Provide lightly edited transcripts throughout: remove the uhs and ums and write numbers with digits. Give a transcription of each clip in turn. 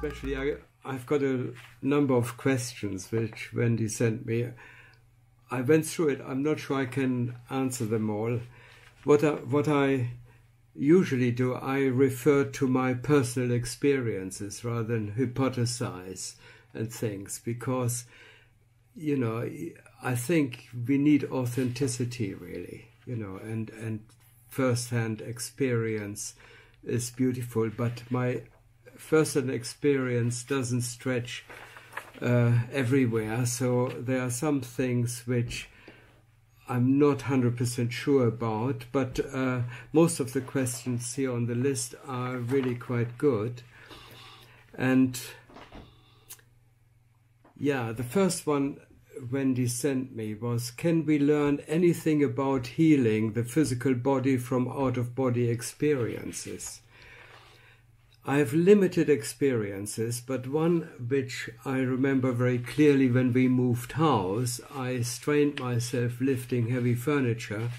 especially I've got a number of questions which Wendy sent me. I went through it. I'm not sure I can answer them all. What I usually do, I refer to my personal experiences rather than hypothesize and things, because, you know, I think we need authenticity, really, you know, and first-hand experience is beautiful, but my first-hand experience doesn't stretch everywhere, so there are some things which I'm not 100% sure about, but most of the questions here on the list are really quite good. And yeah, the first one Wendy sent me was, can we learn anything about healing the physical body from out-of-body experiences? I have limited experiences, but one which I remember very clearly: when we moved house, I strained myself lifting heavy furniture,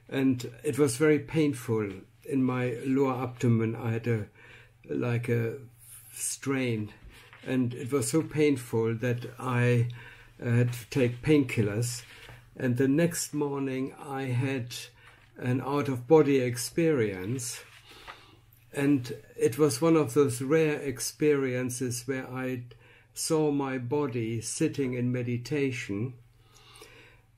and it was very painful. In my lower abdomen I had like a strain, and it was so painful that I had to take painkillers, and the next morning I had an out-of-body experience. And it was one of those rare experiences where I saw my body sitting in meditation,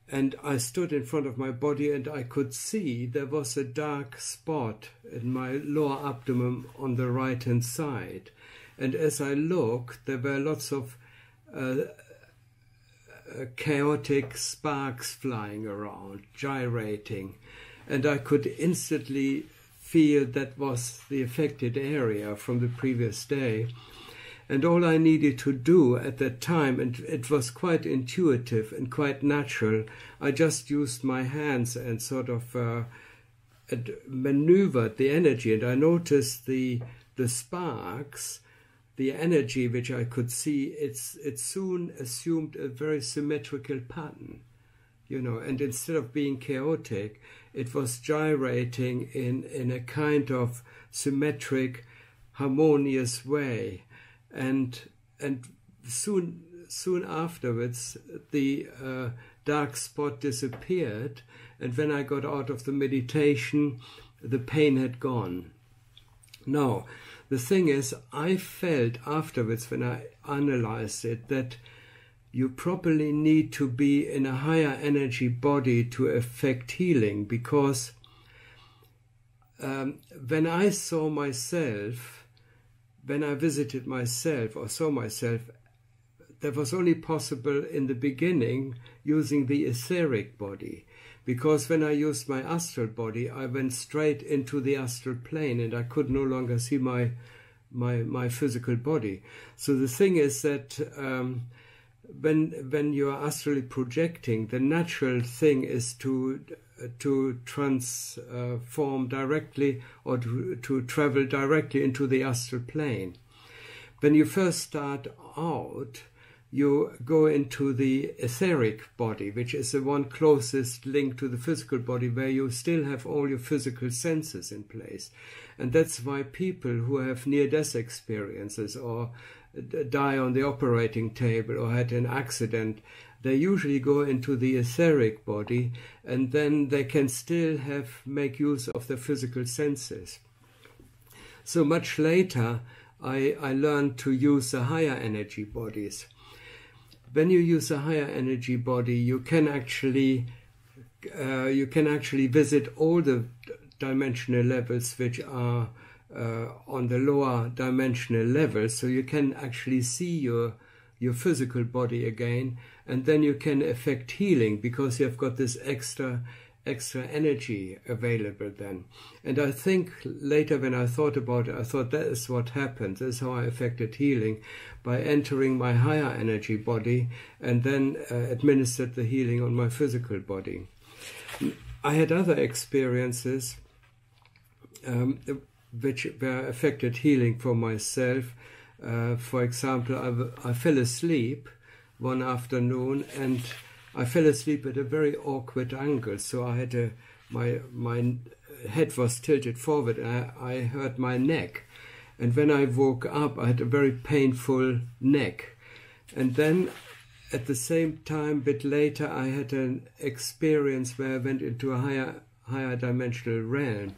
and I stood in front of my body and I could see there was a dark spot in my lower abdomen on the right-hand side. And as I looked, there were lots of chaotic sparks flying around, gyrating, and I could instantly feel that was the affected area from the previous day. And all I needed to do at that time, and it was quite intuitive and quite natural, I just used my hands and sort of maneuvered the energy, and I noticed the sparks, the energy which I could see, it soon assumed a very symmetrical pattern, you know, and instead of being chaotic, it was gyrating in a kind of symmetric, harmonious way, and soon afterwards the dark spot disappeared, and when I got out of the meditation, the pain had gone. Now, the thing is, I felt afterwards, when I analyzed it, that you probably need to be in a higher energy body to effect healing, because when I saw myself, when I visited myself or saw myself, that was only possible in the beginning using the etheric body, because when I used my astral body, I went straight into the astral plane and I could no longer see my physical body. So the thing is that when you are astrally projecting, the natural thing is to transform directly, or to travel directly into the astral plane. When you first start out, you go into the etheric body, which is the one closest link to the physical body, where you still have all your physical senses in place. And that's why people who have near-death experiences or die on the operating table or had an accident, they usually go into the etheric body, and then they can still make use of their physical senses. So much later, I learned to use the higher energy bodies. When you use a higher energy body, you can actually visit all the dimensional levels which are on the lower dimensional level, so you can actually see your physical body again, and then you can effect healing because you have got this extra energy available then. And I think later when I thought about it, I thought that is what happened. This is how I effected healing, by entering my higher energy body and then administered the healing on my physical body. I had other experiences which were affected healing for myself. For example, I fell asleep one afternoon, and I fell asleep at a very awkward angle. So I had my head was tilted forward, and I hurt my neck. And when I woke up, I had a very painful neck. And then at the same time, a bit later, I had an experience where I went into a higher dimensional realm.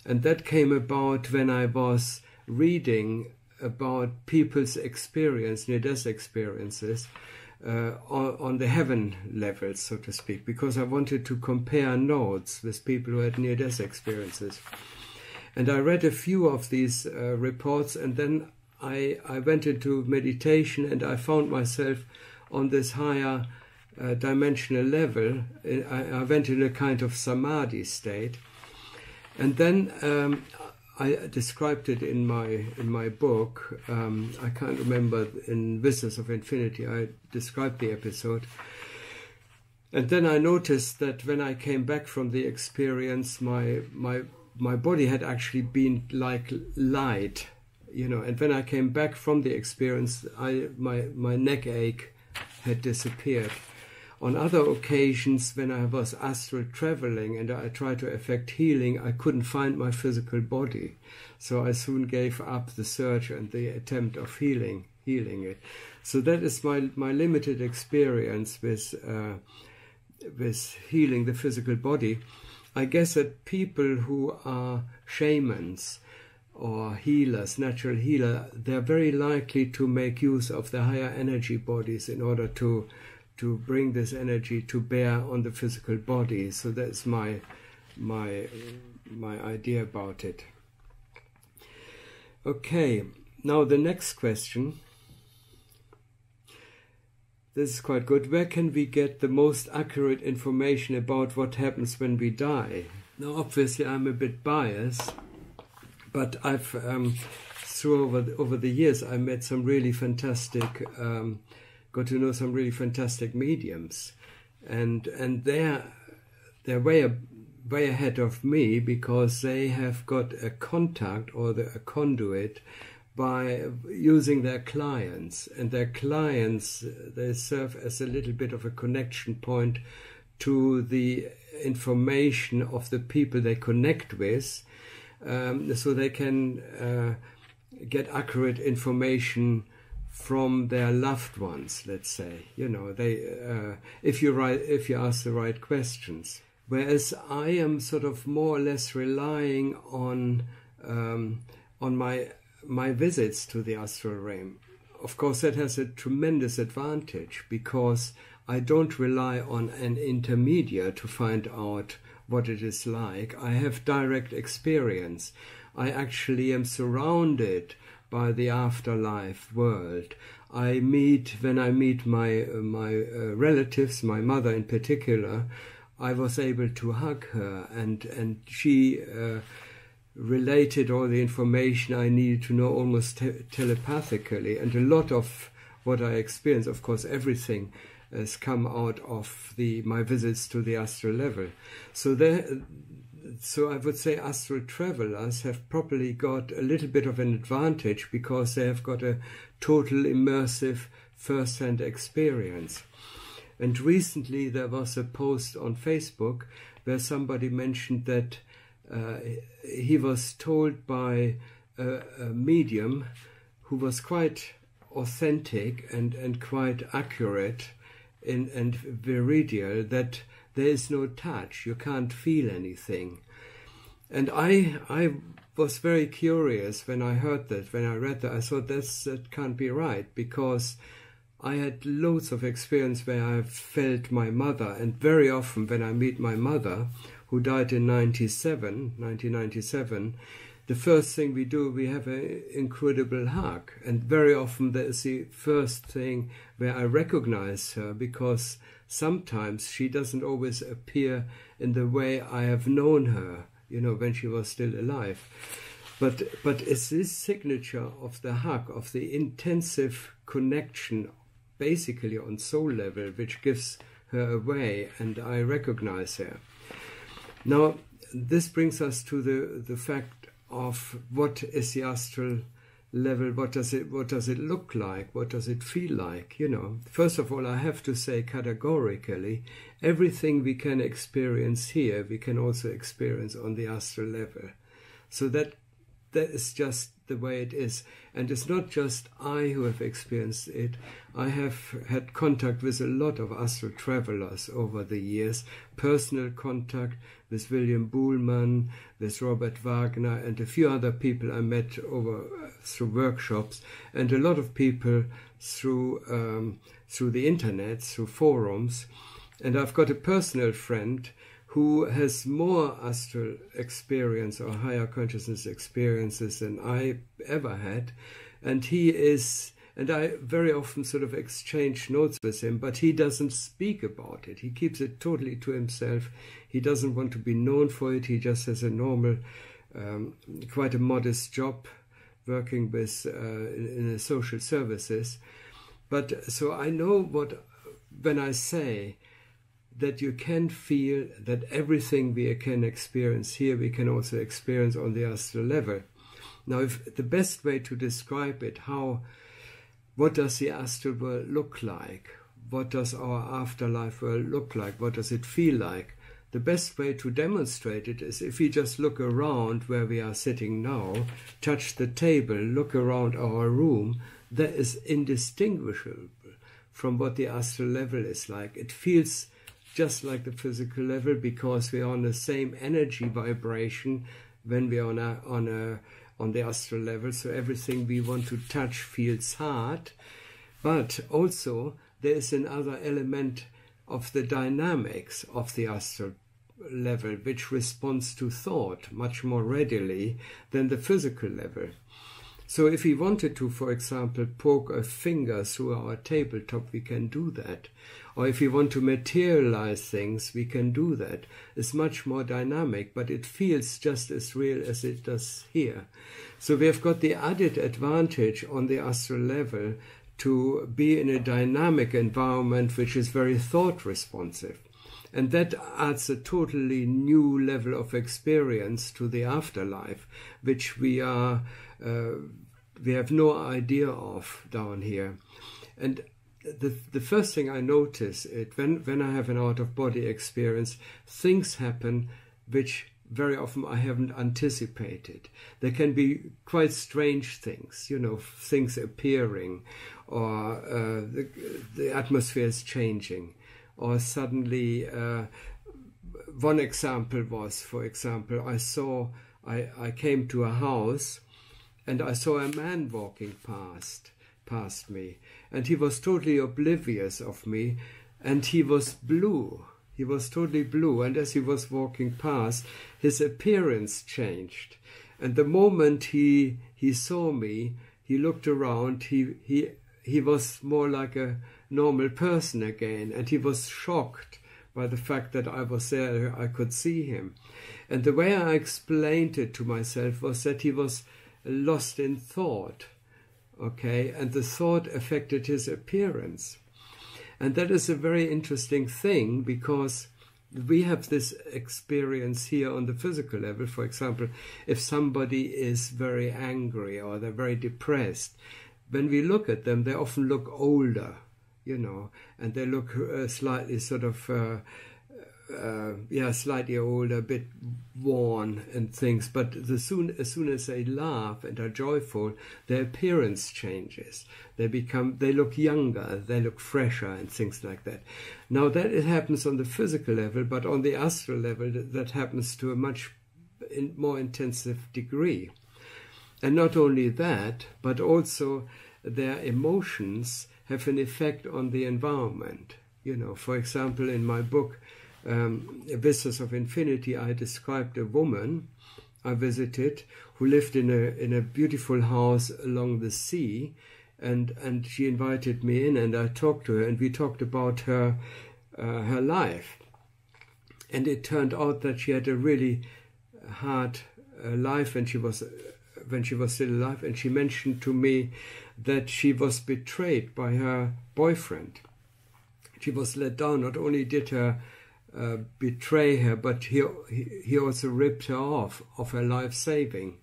And that came about when I was reading about people's experience, near-death experiences, on the heaven level, so to speak, because I wanted to compare notes with people who had near-death experiences. And I read a few of these reports, and then I went into meditation, and I found myself on this higher dimensional level. I went in a kind of samadhi state. And then I described it in my book. I can't remember, in Vistas of Infinity, I described the episode. And then I noticed that when I came back from the experience, my body had actually been like light, and when I came back from the experience, my neck ache had disappeared. On other occasions, when I was astral traveling and I tried to effect healing, I couldn't find my physical body. So I soon gave up the search and the attempt of healing it. So that is my limited experience with healing the physical body. I guess that people who are shamans or healers, natural healer, they're very likely to make use of the higher energy bodies in order to bring this energy to bear on the physical body. So that's my idea about it. Okay, now the next question. This is quite good. Where can we get the most accurate information about what happens when we die? Now, obviously, I'm a bit biased, but I've over the years I met some really fantastic. Got to know some really fantastic mediums, and they're way ahead of me, because they have got a contact or a conduit by using their clients, and their clients, they serve as a little bit of a connection point to the information of the people they connect with, so they can get accurate information from their loved ones, let's say. If you ask the right questions. Whereas I am sort of more or less relying on my visits to the astral realm. Of course, that has a tremendous advantage, because I don't rely on an intermediate to find out what it is like. I have direct experience. I actually am surrounded by the afterlife world. When I meet my relatives, my mother in particular, I was able to hug her, and she related all the information I needed to know almost telepathically. And a lot of what I experienced, of course, everything has come out of my visits to the astral level. So I would say astral travelers have probably got a little bit of an advantage, because they have got a total immersive first-hand experience. And recently there was a post on Facebook where somebody mentioned that he was told by a medium who was quite authentic and quite accurate and viridial, that there is no touch, you can't feel anything. And I was very curious when I heard that, when I read that. I thought that can't be right, because I had loads of experience where I felt my mother, and very often when I meet my mother, who died in 1997, the first thing we do, we have an incredible hug. And very often that is the first thing where I recognize her, because sometimes she doesn't always appear in the way I have known her, when she was still alive. But it's this signature of the hug, of the intensive connection, basically on soul level, which gives her away, and I recognize her. Now, this brings us to the fact of what is the astral level, what does it look like, what does it feel like, First of all, I have to say categorically, everything we can experience here, we can also experience on the astral level. So that that is just the way it is. And it's not just I who have experienced it. I have had contact with a lot of astral travelers over the years, personal contact with William Buhlmann, with Robert Wagner, and a few other people I met through workshops, and a lot of people through the internet, through forums. And I've got a personal friend who has more astral experience or higher consciousness experiences than I ever had. And I very often sort of exchange notes with him, but he doesn't speak about it. He keeps it totally to himself. He doesn't want to be known for it. He just has a normal, quite a modest job working with in social services. But so I know when I say that you can feel that everything we can experience here, we can also experience on the astral level. Now, if the best way to describe it, what does the astral world look like? What does our afterlife world look like? What does it feel like? The best way to demonstrate it is if we just look around where we are sitting now, touch the table, look around our room, that is indistinguishable from what the astral level is like. It feels just like the physical level because we are on the same energy vibration when we are on the astral level. So everything we want to touch feels hard. But also there is another element of the dynamics of the astral level which responds to thought much more readily than the physical level. So if we wanted to, for example, poke a finger through our tabletop, we can do that. Or if we want to materialize things, we can do that. It's much more dynamic, but it feels just as real as it does here. So we have got the added advantage on the astral level to be in a dynamic environment which is very thought responsive. And that adds a totally new level of experience to the afterlife, which we have no idea of down here. And the first thing I notice when I have an out-of-body experience, things happen which very often I haven't anticipated. There can be quite strange things, things appearing, or the atmosphere is changing, or suddenly, one example was, for example, I came to a house and I saw a man walking past me, and he was totally oblivious of me, and he was blue. He was totally blue, and as he was walking past, his appearance changed. And the moment he saw me, he looked around, he was more like a normal person again, and he was shocked by the fact that I was there, I could see him. And the way I explained it to myself was that he was lost in thought, okay, and the thought affected his appearance. And that is a very interesting thing, because we have this experience here on the physical level. For example, if somebody is very angry or they're very depressed, when we look at them, they often look older, and they look slightly sort of, slightly older, a bit worn and things. But as soon as they laugh and are joyful, their appearance changes. They look younger, they look fresher and things like that. Now that it happens on the physical level, but on the astral level, that happens to a much more intensive degree. And not only that, but also their emotions have an effect on the environment. For example, in my book, Vistas of Infinity, I described a woman I visited who lived in a beautiful house along the sea, and she invited me in, and I talked to her, and we talked about her life. And it turned out that she had a really hard life when she was still alive, and she mentioned to me that she was betrayed by her boyfriend. She was let down. Not only did her betray her, but he also ripped her off of her life saving,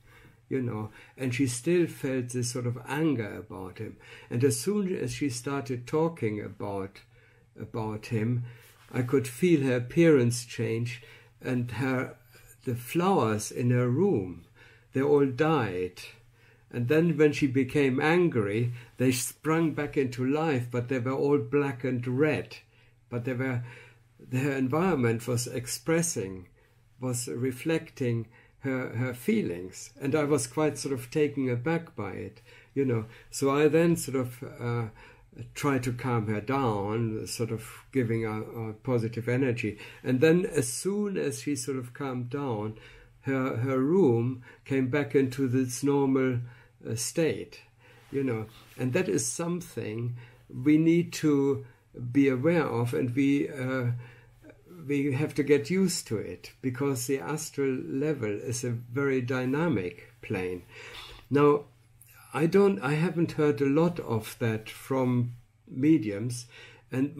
and she still felt this sort of anger about him. And as soon as she started talking about him, I could feel her appearance change, and the flowers in her room, they all died. And then when she became angry, they sprung back into life, but they were all black and red. But their environment was reflecting her feelings. And I was quite sort of taken aback by it, you know. So I then sort of tried to calm her down, sort of giving her positive energy. And then as soon as she sort of calmed down, her room came back into this normal state, you know. And that is something we need to be aware of, and we have to get used to it, because the astral level is a very dynamic plane. Now, I haven't heard a lot of that from mediums, and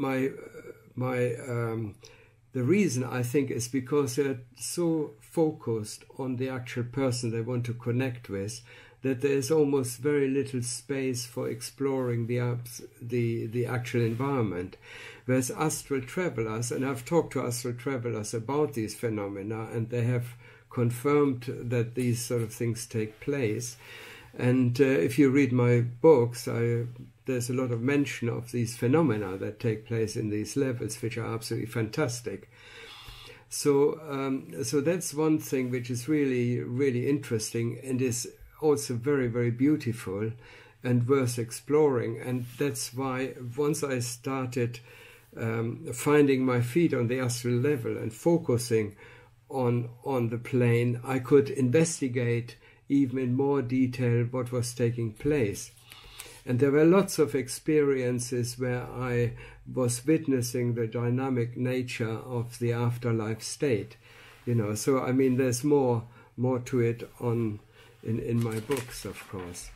the reason, I think, is because they're so focused on the actual person they want to connect with, that there is almost very little space for exploring the actual environment. Whereas astral travelers, and I've talked to astral travelers about these phenomena, and they have confirmed that these sort of things take place. And if you read my books, there's a lot of mention of these phenomena that take place in these levels, which are absolutely fantastic. So that's one thing which is really, really interesting, and is also very, very beautiful and worth exploring. And that's why once I started finding my feet on the astral level and focusing on the plane, I could investigate even in more detail what was taking place. And there were lots of experiences where I was witnessing the dynamic nature of the afterlife state, you know. So I mean, there's more to it in my books, of course.